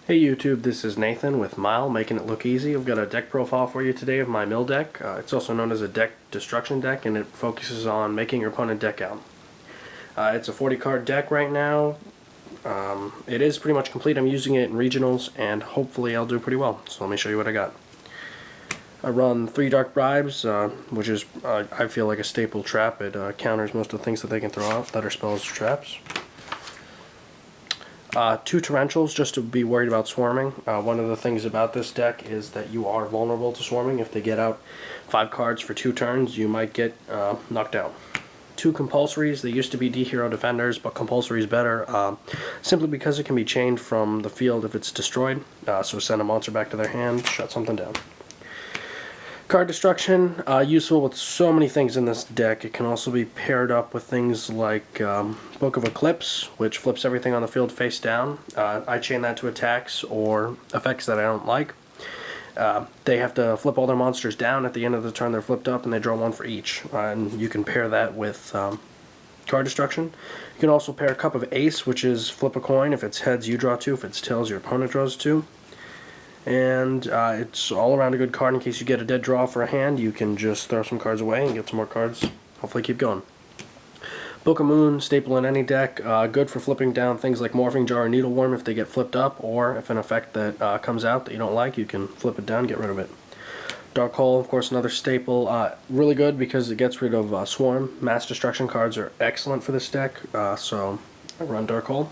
Hey YouTube, this is Nathan with MiLE, making it look easy. I've got a deck profile for you today of my MiLE deck. It's also known as a deck destruction deck, and it focuses on making your opponent deck out. It's a 40 card deck right now. It is pretty much complete. I'm using it in regionals, and hopefully I'll do pretty well. So let me show you what I got. I run 3 dark bribes, which is, I feel like a staple trap. It counters most of the things that they can throw out that are spells or traps. 2 Torrentials, just to be worried about swarming. One of the things about this deck is that you are vulnerable to swarming. If they get out 5 cards for 2 turns, you might get knocked out. 2 Compulsories. They used to be Hiro defenders, but Compulsory is better, simply because it can be chained from the field if it's destroyed. So send a monster back to their hand, shut something down. Card destruction, useful with so many things in this deck. It can also be paired up with things like Book of Eclipse, which flips everything on the field face down. I chain that to attacks or effects that I don't like. They have to flip all their monsters down. At the end of the turn they're flipped up and they draw 1 for each. And you can pair that with card destruction. You can also pair Cup of Ace, which is flip a coin. If it's heads you draw 2, if it's tails your opponent draws 2. And it's all around a good card. In case you get a dead draw for a hand, you can just throw some cards away and get some more cards. Hopefully keep going. Book of Moon, staple in any deck. Good for flipping down things like Morphing Jar or Needleworm if they get flipped up, or if an effect that comes out that you don't like, you can flip it down and get rid of it. Dark Hole, of course, another staple. Really good because it gets rid of Swarm. Mass Destruction cards are excellent for this deck, so I run Dark Hole.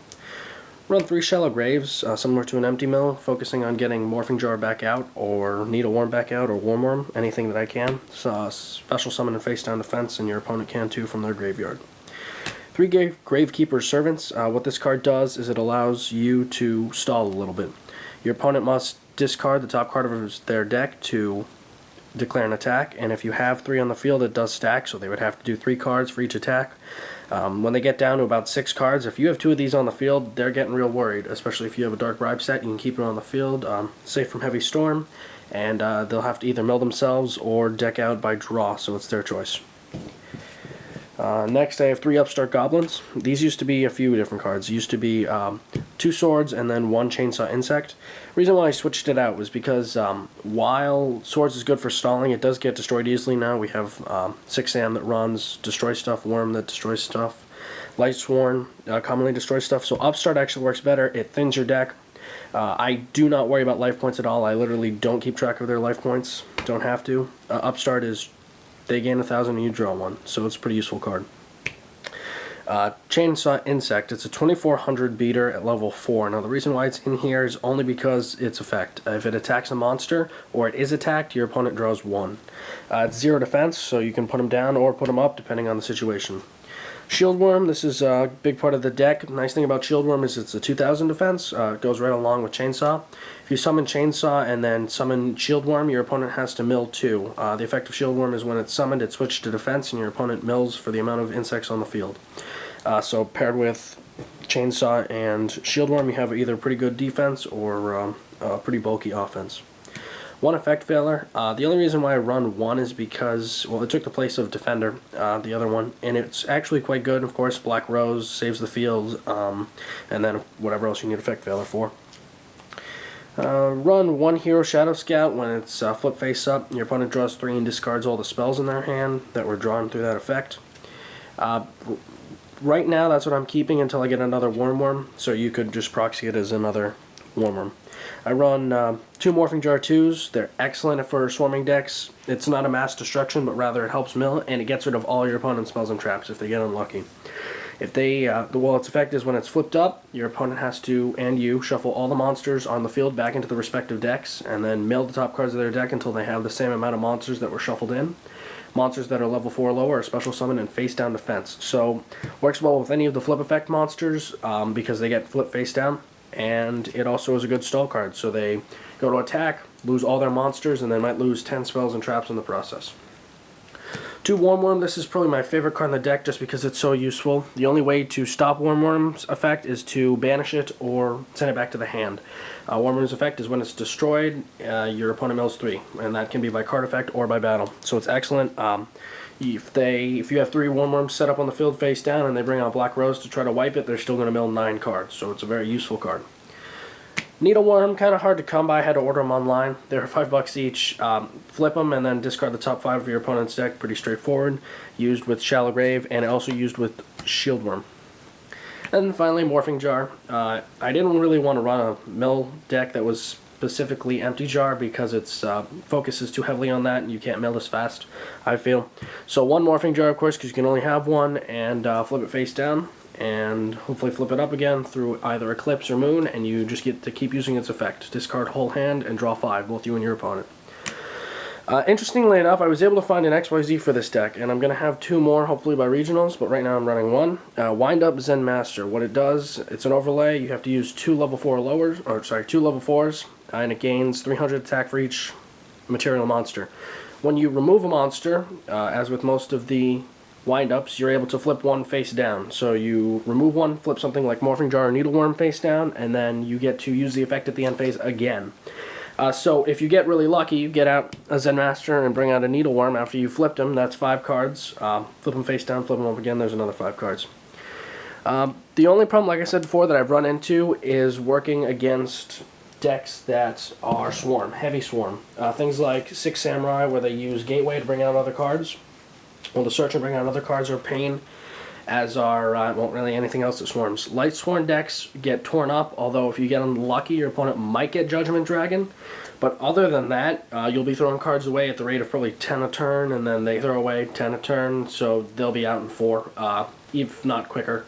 Run 3 Shallow Graves, similar to an Empty Mill, focusing on getting Morphing Jar back out, or Needleworm back out, or Wormworm, anything that I can. So, special summon and face down defense, and your opponent can too from their graveyard. 3 Gravekeeper Servants. What this card does is it allows you to stall a little bit. Your opponent must discard the top card of their deck to declare an attack, and if you have 3 on the field, it does stack, so they would have to do 3 cards for each attack. When they get down to about 6 cards, if you have 2 of these on the field, they're getting real worried, especially if you have a Dark Bribe set. You can keep it on the field, safe from heavy storm, and they'll have to either mill themselves or deck out by draw, so it's their choice. Next I have 3 Upstart Goblins. These used to be a few different cards. It used to be 2 swords and then 1 chainsaw insect. The reason why I switched it out was because while swords is good for stalling, it does get destroyed easily now. We have 6 Sam that runs, destroy stuff, worm that destroys stuff, light sworn commonly destroys stuff. So Upstart actually works better. It thins your deck. I do not worry about life points at all. I literally don't keep track of their life points. Don't have to. Upstart is, they gain 1,000 and you draw 1, so it's a pretty useful card. Chainsaw Insect, it's a 2400 beater at level 4. Now the reason why it's in here is only because its effect. If it attacks a monster, or it is attacked, your opponent draws 1. It's 0 defense, so you can put them down or put them up depending on the situation. Shieldworm, this is a big part of the deck. Nice thing about Shieldworm is it's a 2000 defense. It goes right along with Chainsaw. If you summon Chainsaw and then summon Shieldworm, your opponent has to mill 2. The effect of Shieldworm is when it's summoned, it switches to defense, and your opponent mills for the amount of insects on the field. So paired with Chainsaw and Shieldworm, you have either pretty good defense or a pretty bulky offense. 1 effect failure. The only reason why I run 1 is because, well, it took the place of Defender, the other one, and it's actually quite good. Of course, Black Rose saves the field, and then whatever else you need effect failure for. Run 1 Hiro Shadow Scout. When it's flip face up, your opponent draws 3 and discards all the spells in their hand that were drawn through that effect. Right now, that's what I'm keeping until I get another Wormworm, so you could just proxy it as another Wormworm. I run 2 Morphing Jar 2s. They're excellent for swarming decks. It's not a mass destruction, but rather it helps mill, and it gets rid of all your opponent's spells and traps if they get unlucky. If they, well, its effect is when it's flipped up, your opponent has to, and you, shuffle all the monsters on the field back into the respective decks, and then mill the top cards of their deck until they have the same amount of monsters that were shuffled in. Monsters that are level 4 or lower are special summon and face down defense. So, works well with any of the flip effect monsters because they get flip face down. And it also is a good stall card, so they go to attack, lose all their monsters, and they might lose 10 spells and traps in the process. 2 Wormworm, this is probably my favorite card in the deck just because it's so useful. The only way to stop Wormworm's effect is to banish it or send it back to the hand. Wormworm's effect is when it's destroyed, your opponent mills 3, and that can be by card effect or by battle. So it's excellent. If you have 3 Wormworms set up on the field face down and they bring out Black Rose to try to wipe it, they're still going to mill 9 cards, so it's a very useful card. Needleworm, kind of hard to come by. I had to order them online. They're $5 each. Flip them and then discard the top 5 of your opponent's deck. Pretty straightforward. Used with Shallow Grave and also used with Shieldworm. And finally, Morphing Jar. I didn't really want to run a MiLE deck that was specifically Empty Jar because its focuses too heavily on that and you can't mill as fast, I feel. So one Morphing Jar, of course, because you can only have one, and flip it face down. And hopefully flip it up again through either Eclipse or Moon, and you just get to keep using its effect. Discard whole hand and draw 5, both you and your opponent. Interestingly enough, I was able to find an XYZ for this deck, and I'm going to have 2 more, hopefully by regionals, but right now I'm running 1. Wind Up Zenmaister. What it does, it's an overlay. You have to use 2 level 4 lowers, or sorry, 2 level 4s, and it gains 300 attack for each material monster. When you remove a monster, as with most of the wind-ups, you're able to flip one face down. So you remove one, flip something like Morphing Jar or Needleworm face down, and then you get to use the effect at the end phase again. So if you get really lucky, you get out a Zenmaister and bring out a Needleworm after you flipped him. That's 5 cards. Flip them face down, flip them up again, there's another 5 cards. The only problem, like I said before, that I've run into is working against decks that are Swarm, heavy Swarm. Things like 6 Samurai, where they use Gateway to bring out other cards. Well, the search and bring out other cards are a pain, as are, well, really anything else that swarms. Light Swarm decks get torn up, although if you get unlucky, your opponent might get Judgment Dragon. But other than that, you'll be throwing cards away at the rate of probably 10 a turn, and then they throw away 10 a turn, so they'll be out in 4, if not quicker.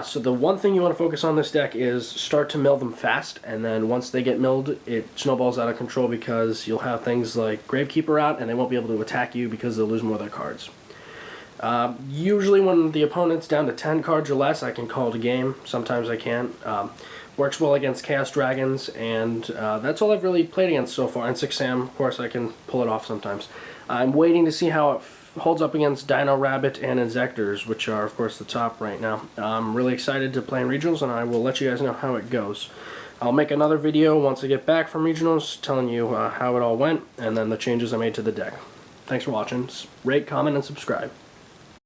So the one thing you want to focus on this deck is start to mill them fast, and then once they get milled, it snowballs out of control because you'll have things like Gravekeeper out, and they won't be able to attack you because they'll lose more of their cards. Usually when the opponent's down to 10 cards or less, I can call it a game. Sometimes I can't. Works well against Chaos Dragons, and that's all I've really played against so far. And 6 Sam, of course, I can pull it off sometimes. I'm waiting to see how it holds up against Dino Rabbit and Insectors, which are, of course, the top right now. I'm really excited to play in regionals, and I will let you guys know how it goes. I'll make another video once I get back from regionals telling you how it all went, and then the changes I made to the deck. Thanks for watching. Rate, comment, and subscribe.